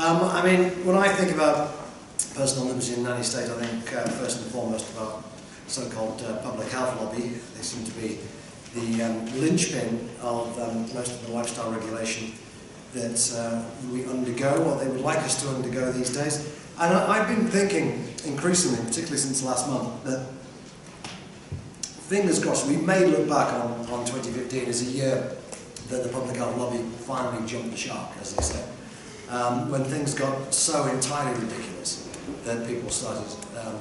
I mean, when I think about personal liberty in nanny state, I think first and foremost about so-called public health lobby. They seem to be the linchpin of most of the lifestyle regulation that we undergo, or they would like us to undergo these days. And I've been thinking increasingly, particularly since last month, that fingers crossed, we may look back on 2015 as a year that the public health lobby finally jumped the shark, as they say, when things got so entirely ridiculous that people started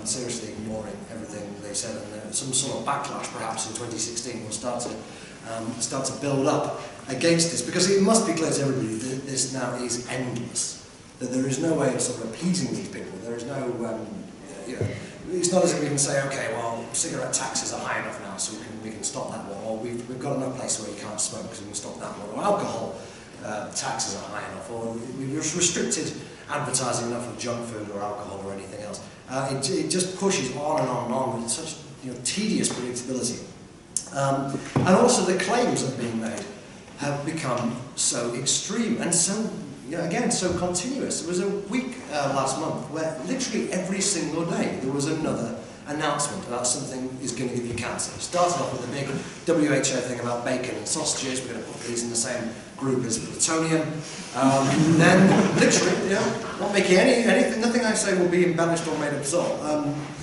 seriously ignoring everything they said, and some sort of backlash perhaps in 2016 will start to build up against this, because it must be clear to everybody that this now is endless, that there is no way of sort of appeasing these people. There is no, you know, it's not as if we can say, okay, well, cigarette taxes are high enough now, so we can stop that one, or we've got enough places where you can't smoke, so we can stop that one, or alcohol taxes are high enough, or we've restricted advertising enough of junk food or alcohol or anything else. It just pushes on and on and on with such tedious predictability. And also the claims that are being made have become so extreme and so, again, so continuous. There was a week last month where literally every single day there was another announcement about something is going to give you cancer. It started off with a big WHO thing about bacon and sausages. We're going to put these in the same group as plutonium. Then, literally, not making anything, nothing I say will be embellished or made up salt.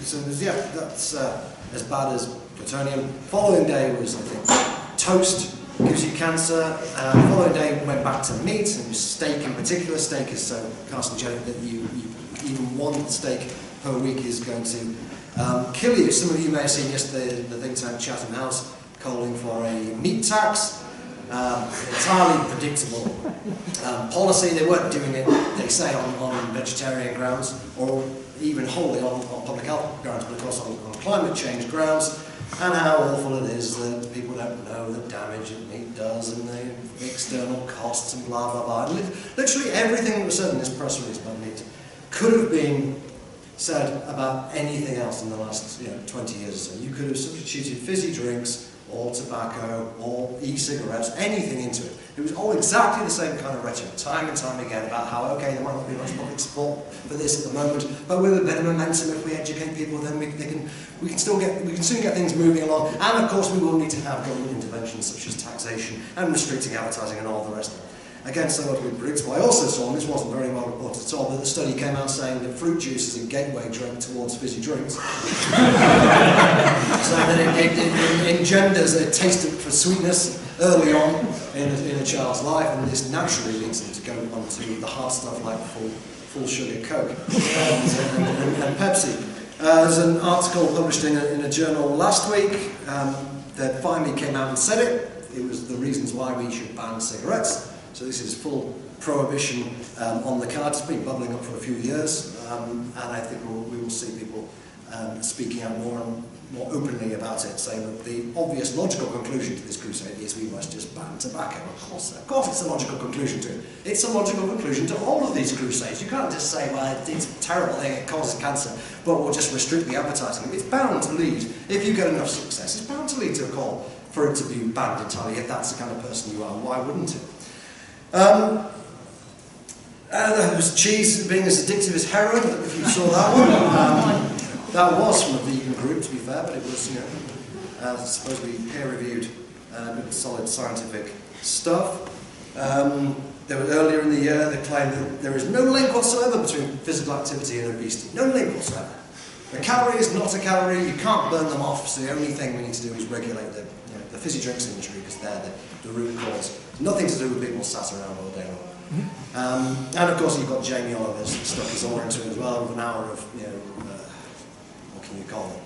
So yeah, that's as bad as plutonium. Following day was, I think, toast gives you cancer. Following day we went back to meat, and steak in particular. Steak is so carcinogenic that you even one steak per week is going to kill you. Some of you may have seen yesterday the think tank Chatham House calling for a meat tax. Entirely predictable policy. They weren't doing it, they say, on vegetarian grounds, or even wholly on public health grounds, but of course on climate change grounds, and how awful it is that people don't know the damage that meat does, and the external costs, and blah, blah, blah. And literally everything that was said in this press release about meat could have been said about anything else in the last 20 years or so. You could have substituted fizzy drinks or tobacco, or e-cigarettes, anything into it. It was all exactly the same kind of rhetoric, time and time again, about how, okay, there might not be much public support for this at the moment, but with a bit of momentum, if we educate people, then we can soon get things moving along. And of course, we will need to have government interventions such as taxation and restricting advertising and all the rest of it. Again, somewhat predictable. I also saw, and this wasn't very well reported at all, but the study came out saying that fruit juice is a gateway drug towards fizzy drinks. So that it engenders a taste for sweetness early on in a child's life, and this naturally leads them to go on to the hard stuff like full sugar Coke and Pepsi. There's an article published in a journal last week that finally came out and said it. It was the reasons why we should ban cigarettes. So this is full prohibition on the cards. It's been bubbling up for a few years, and I think we will see people speaking out more and more openly about it, saying that the obvious logical conclusion to this crusade is we must just ban tobacco. Of course it's a logical conclusion to it. It's a logical conclusion to all of these crusades. You can't just say, well, it's a terrible thing, it causes cancer, but we'll just restrict the advertising. It's bound to lead, if you get enough success, it's bound to lead to a call for it to be banned entirely, if that's the kind of person you are. Why wouldn't it? There was cheese being as addictive as heroin, if you saw that one. That was from a vegan group, to be fair, but it was, supposed to be peer-reviewed, with solid scientific stuff. There was earlier in the year they claimed that there is no link whatsoever between physical activity and obesity. No link whatsoever. A calorie is not a calorie, you can't burn them off, so the only thing we need to do is regulate the fizzy drinks industry, because they're the root cause. Nothing to do with people sat around all day long. And of course you've got Jamie Oliver's stuck his oar into it as well, with an hour of, what can you call it?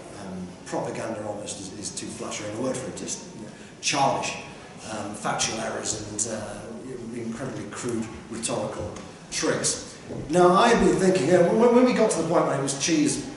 Propaganda almost is too flattering a word for it, just childish factual errors and incredibly crude rhetorical tricks. Now I've been thinking, when we got to the point where it was cheese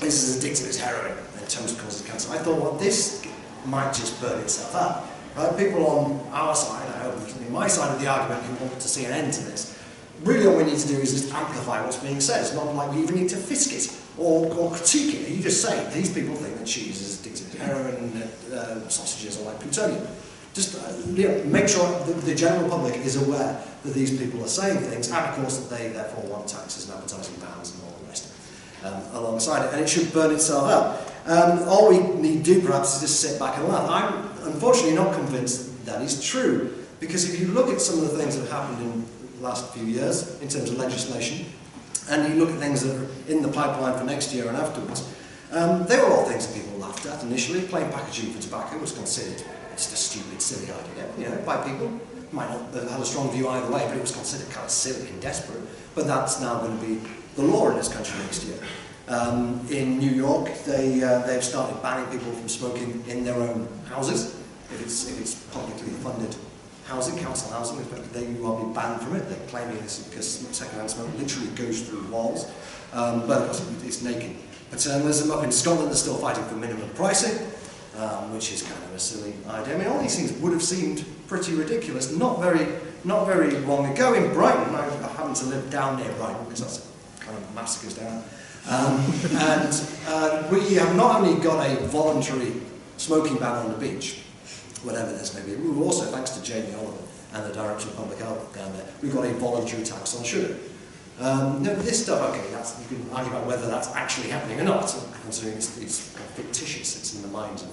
is as addictive as heroin and toast causes cancer, I thought, well, this might just burn itself out. Right? People on our side, I hope, on my side of the argument, who want to see an end to this, really all we need to do is just amplify what's being said. It's not like we even need to fisk it or critique it. You just say, these people think that cheese is addictive to heroin and that sausages are like plutonium. Just make sure the general public is aware that these people are saying things, and of course that they therefore want taxes and advertising bans and all the rest alongside it, and it should burn itself out. All we need to do perhaps is just sit back and laugh. I'm unfortunately not convinced that is true, because if you look at some of the things that have happened in the last few years in terms of legislation, and you look at things that are in the pipeline for next year and afterwards, they were all things that people laughed at initially. Plain packaging for tobacco was considered just a stupid, silly idea, by people. Might not have had a strong view either way, but it was considered kind of silly and desperate. But that's now going to be the law in this country next year. In New York, they've started banning people from smoking in their own houses. If it's publicly funded housing, council housing, they will be banned from it. They're claiming this because second-hand smoke literally goes through walls, but it's naked. Paternalism up in Scotland, they're still fighting for minimum pricing, which is kind of a silly idea. I mean, all these things would have seemed pretty ridiculous not very long ago. In Brighton, I happen to live down near Brighton because that's kind of massacres down. And we have not only got a voluntary smoking ban on the beach, whatever this may be, we've also, thanks to Jamie Oliver and the Director of Public Health down there, we've got a voluntary tax on sugar. This stuff, okay, you can argue about whether that's actually happening or not, considering it's fictitious, it's in the minds of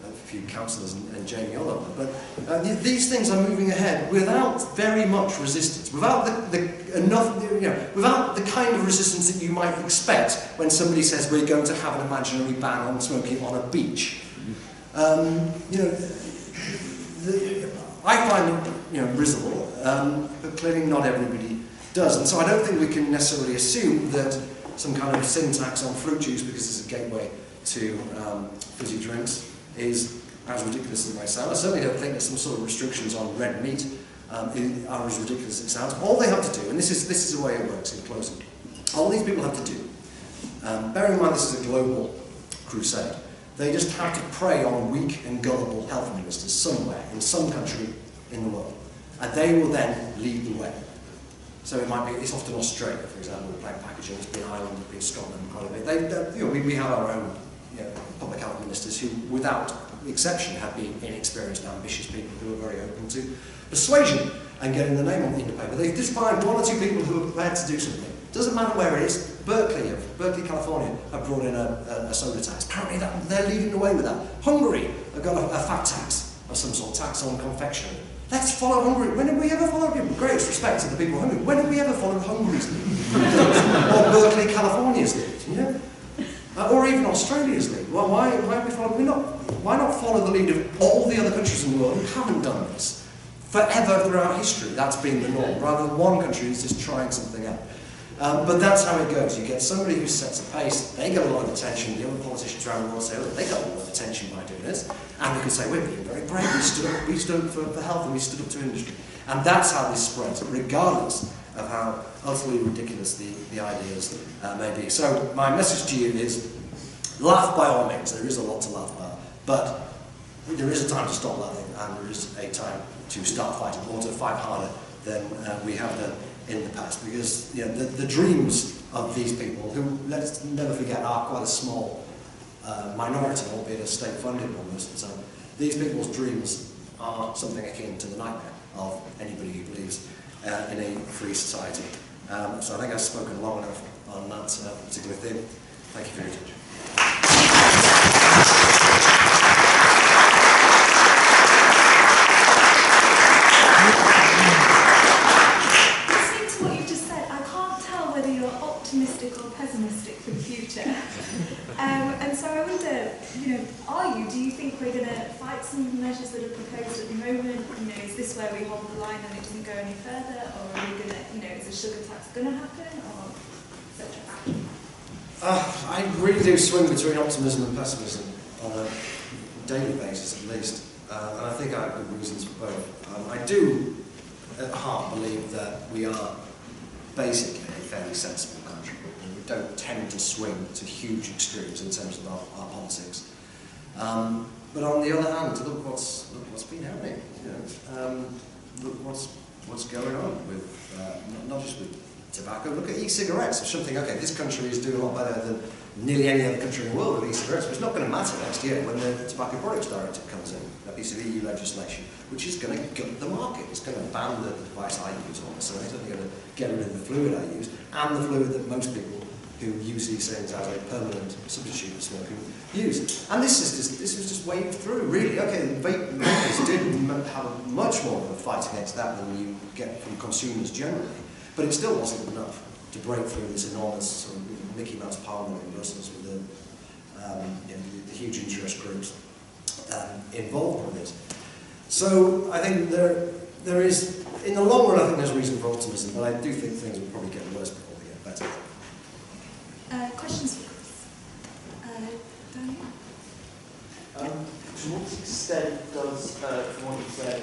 a few councillors and Jamie Oliver. But these things are moving ahead without very much resistance, without without the kind of resistance that you might expect when somebody says we're going to have an imaginary ban on smoking on a beach. I find it risible, but clearly not everybody does, and so I don't think we can necessarily assume that some kind of sin tax on fruit juice, because it's a gateway to fizzy drinks, is as ridiculous as it may sound. I certainly don't think that some sort of restrictions on red meat are as ridiculous as it sounds. All they have to do, and this is the way it works in closing, all these people have to do, bearing in mind this is a global crusade, they just have to prey on weak and gullible health ministers somewhere, in some country in the world, and they will then lead the way. So it might be, it's often Australia, for example, with plain packaging, it's been Ireland, it's been Scotland, quite a bit. We have our own public health ministers who, without exception, have been inexperienced, ambitious people who are very open to persuasion and getting the name on the paper. They just find one or two people who are prepared to do something. Doesn't matter where it is. Berkeley, California, have brought in a soda tax. Apparently they're leading the way with that. Hungary have got a fat tax of some sort, tax on confectionery. Let's follow Hungary. When have we ever followed him? Greatest respect to the people of Hungary. When have we ever followed Hungary's lead? Or Berkeley, California's lead? Or even Australia's lead? Well, why are we following? Why not follow the lead of all the other countries in the world who haven't done this? Forever throughout history, that's been the norm, rather than one country who's just trying something out. But that's how it goes. You get somebody who sets a pace, they get a lot of attention, the other politicians around the world say, oh, they got a lot of attention by doing this, and we can say, we're being very brave, we stood up for health and we stood up to industry. And that's how this spreads, regardless of how utterly ridiculous the ideas may be. So my message to you is, laugh by all means, there is a lot to laugh about, but there is a time to stop laughing, and there is a time to start fighting, or to fight harder than we have done in the past, because the dreams of these people, who, let's never forget, are quite a small minority, albeit a state-funded one most of the time, these people's dreams are something akin to the nightmare of anybody who believes in a free society. So I think I've spoken long enough on that particular theme. Thank you for your attention. Pessimistic for the future. And so I wonder, do you think we're going to fight some of the measures that are proposed at the moment? Is this where we hold the line and it doesn't go any further? Or are we going to, is a sugar tax going to happen? Or etc. I really do swing between optimism and pessimism on a daily basis at least. And I think I have good reasons for both. I do at heart believe that we are basically a fairly sensible country. We don't tend to swing to huge extremes in terms of our politics. But on the other hand, look what's been happening. Look what's going on with not just with tobacco. Look at e-cigarettes. Or something. Okay, this country is doing a lot better nearly any other country in the world release cigarettes, but it's not going to matter next year when the Tobacco Products Directive comes in, a piece of EU legislation, which is going to gut the market. It's going to ban the device I use on myself. It's only going to get rid of the fluid I use, and the fluid that most people who use these things as a permanent substitute for smoking use. And this is just waved through, really. Okay, the vape makers did have much more of a fight against that than you get from consumers generally, but it still wasn't enough to break through this enormous sort of Mickey Mouse Parliament in Brussels with the huge interest groups involved with it. So I think there is, in the long run, I think there's reason for optimism, but I do think things will probably get worse before they get better. Questions for Chris? Daniel? To what extent does, from what you said,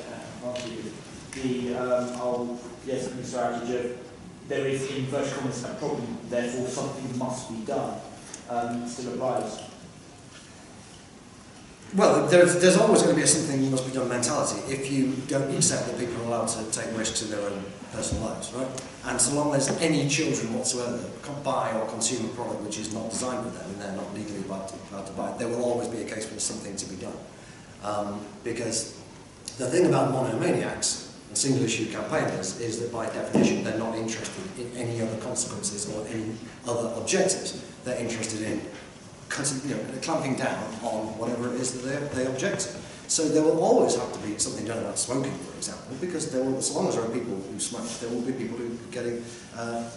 the old strategy of there is, in inverted commas, a problem, therefore something must be done, still applies? Well, there's always going to be a something must be done mentality if you don't accept that people are allowed to take risks in their own personal lives, right? And so long as any children whatsoever buy or consume a product which is not designed for them and they're not legally allowed to buy it, there will always be a case for something to be done. Because the thing about monomaniacs and single-issue campaigners is that by definition they're not interested in any other consequences or any other objectives. They're interested in clamping down on whatever it is that they object to. So there will always have to be something done about smoking, for example, because as long as there are people who smoke, there will be people who are getting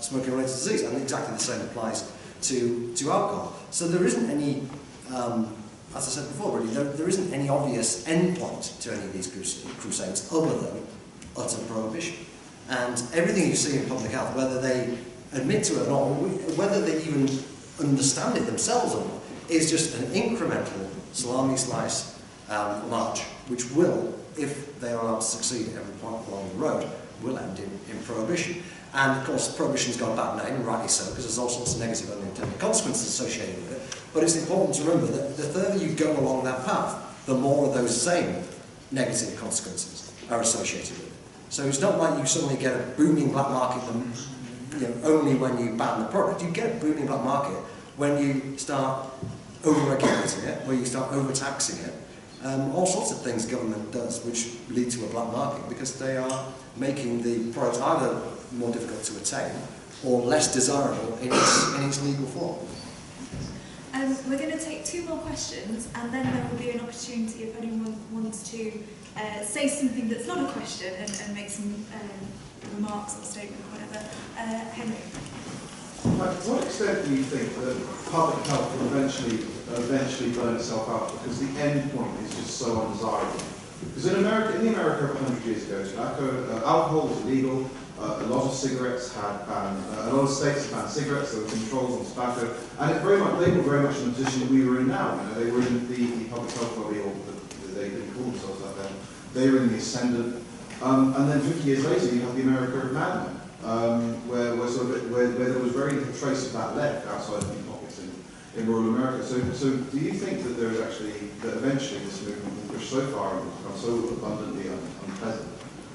smoking-related disease, and exactly the same applies to alcohol. So there isn't any, as I said before, really, there isn't any obvious endpoint to any of these crusades other than utter prohibition. And everything you see in public health, whether they admit to it or not, or whether they even understand it themselves or not, is just an incremental salami slice march, which will, if they are allowed to succeed at every point along the road, will end in prohibition. And of course, prohibition's got a bad name, and rightly so, because there's all sorts of negative and unintended consequences associated with it. But it's important to remember that the further you go along that path, the more of those same negative consequences are associated with it. So it's not like you suddenly get a booming black market only when you ban the product. You get a booming black market when you start over-regulating it, where you start overtaxing it. All sorts of things government does which lead to a black market because they are making the product either more difficult to attain or less desirable in its legal form. We're going to take 2 more questions, and then there will be an opportunity if anyone wants to say something that's not a question and make some remarks or statement or whatever. Henry. To what extent do you think that public health will eventually burn itself out because the end point is just so undesirable? Because in America 100 years ago, alcohol was illegal. A lot of cigarettes had banned. A lot of states had banned cigarettes. There were controls on tobacco, and they were very much in the position that we were in now. They were in the public health lobby, or they didn't call themselves that then. They were in the ascendant, and then 50 years later, you have the America of Mad Men. Where there was very little trace of that left outside of the pockets in rural America. So do you think that there is actually, that eventually this movement will push so far and become so abundantly unpleasant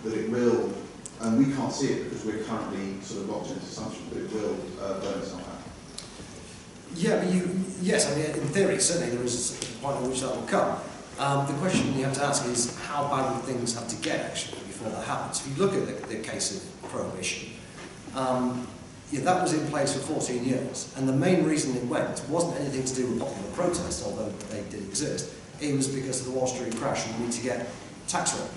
that it will, and we can't see it because we're currently sort of locked in this assumption, that it will burn itself out? Yeah, but yes, I mean, in theory, certainly there is a point at which that will come. The question you have to ask is how bad would things have to get, actually, before that happens? If you look at the case of prohibition, that was in place for 14 years, and the main reason it went wasn't anything to do with popular protest, although they did exist. It was because of the Wall Street crash and the need to get tax revenue.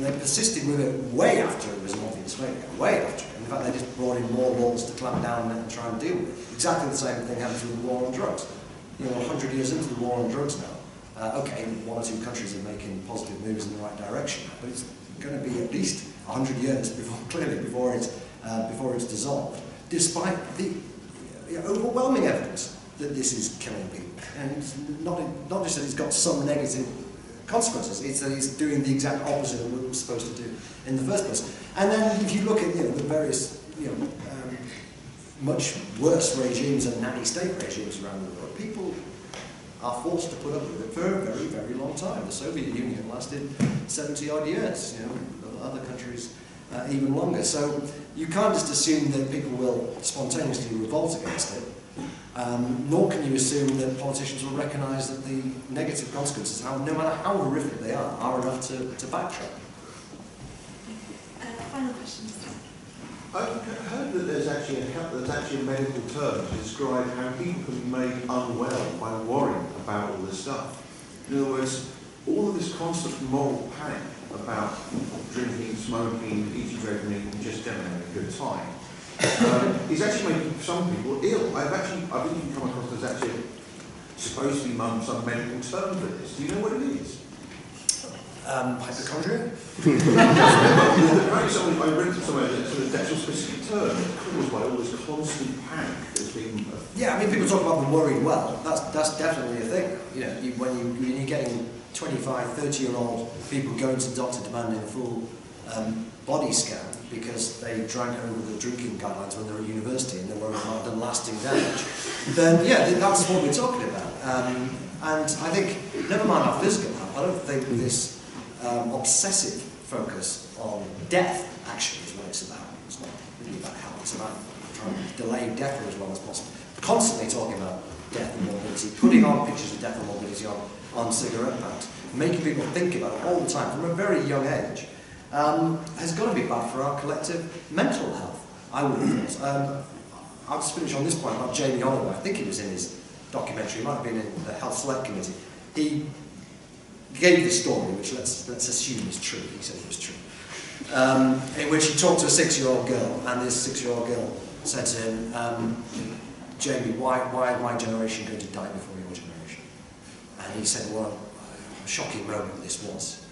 They persisted with it way after it was an obvious failure, way after. In fact, they just brought in more laws to clamp down and try and deal with it. Exactly the same thing happened with the war on drugs. 100 years into the war on drugs now, okay, 1 or 2 countries are making positive moves in the right direction, but it's going to be at least 100 years before it's dissolved, despite the overwhelming evidence that this is killing people. And it's not just that it's got some negative consequences, it's that it's doing the exact opposite of what it was supposed to do in the first place. And then if you look at the various much worse regimes and nanny state regimes around the world, people are forced to put up with it for a very, very long time. The Soviet Union lasted 70 odd years, other countries even longer. So you can't just assume that people will spontaneously revolt against it. nor can you assume that politicians will recognise that the negative consequences, no matter how horrific they are enough to backtrack. Final question, Mr. I've heard that there's actually a medical term to describe how people can be made unwell by worrying about all this stuff. In other words, all of this constant moral panic about drinking, smoking, eating, drinking, and just generally having a good time is actually making some people ill. I've even come across there's actually supposed to be some medical term for this. Do you know what it is? Hypochondria? Apparently I read somewhere that that's a specific term caused by all this constant panic that's being... Yeah, I mean, people talk about the worried well. That's definitely a thing. You know, when you're getting 25, 30-year-old people going to the doctor demanding a full body scan because they drank over the drinking guidelines when they were at university and they were about the lasting damage, then yeah, that's what we're talking about. And I think, never mind our physical health, I don't think this obsessive focus on death actually is what it's about. It's not really about health, it's about trying to delay death for as long as possible. Constantly talking about death and morbidity, putting on pictures of death and morbidity on cigarette packs, making people think about it all the time from a very young age, has got to be bad for our collective mental health, I would have thought. I'll just finish on this point about Jamie Oliver. I think he was in his documentary, he might have been in the Health Select Committee. He gave this story, which let's assume is true, he said it was true, in which he talked to a 6-year-old girl, and this 6-year-old girl said to him, Jamie, why my generation going to die before your generation? And he said, well, a shocking moment this was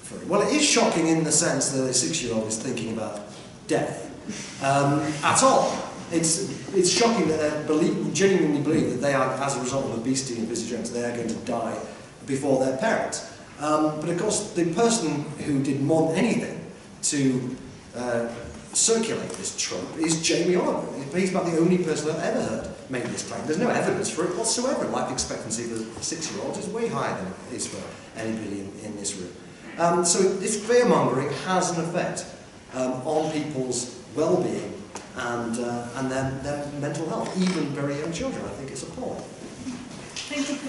for him. Well, it is shocking in the sense that a 6-year-old is thinking about death at all. It's shocking that they genuinely believe that they are, as a result of obesity and busy drinks, they are going to die before their parents. But of course, the person who did more than anything to circulate this trope is Jamie Oliver. He's about the only person I've ever heard make this claim. There's no evidence for it whatsoever. Life expectancy for 6-year-olds is way higher than it is for anybody in this room. So this fear-mongering has an effect on people's well-being and their mental health, even very young children. I think it's appalling. Thank you for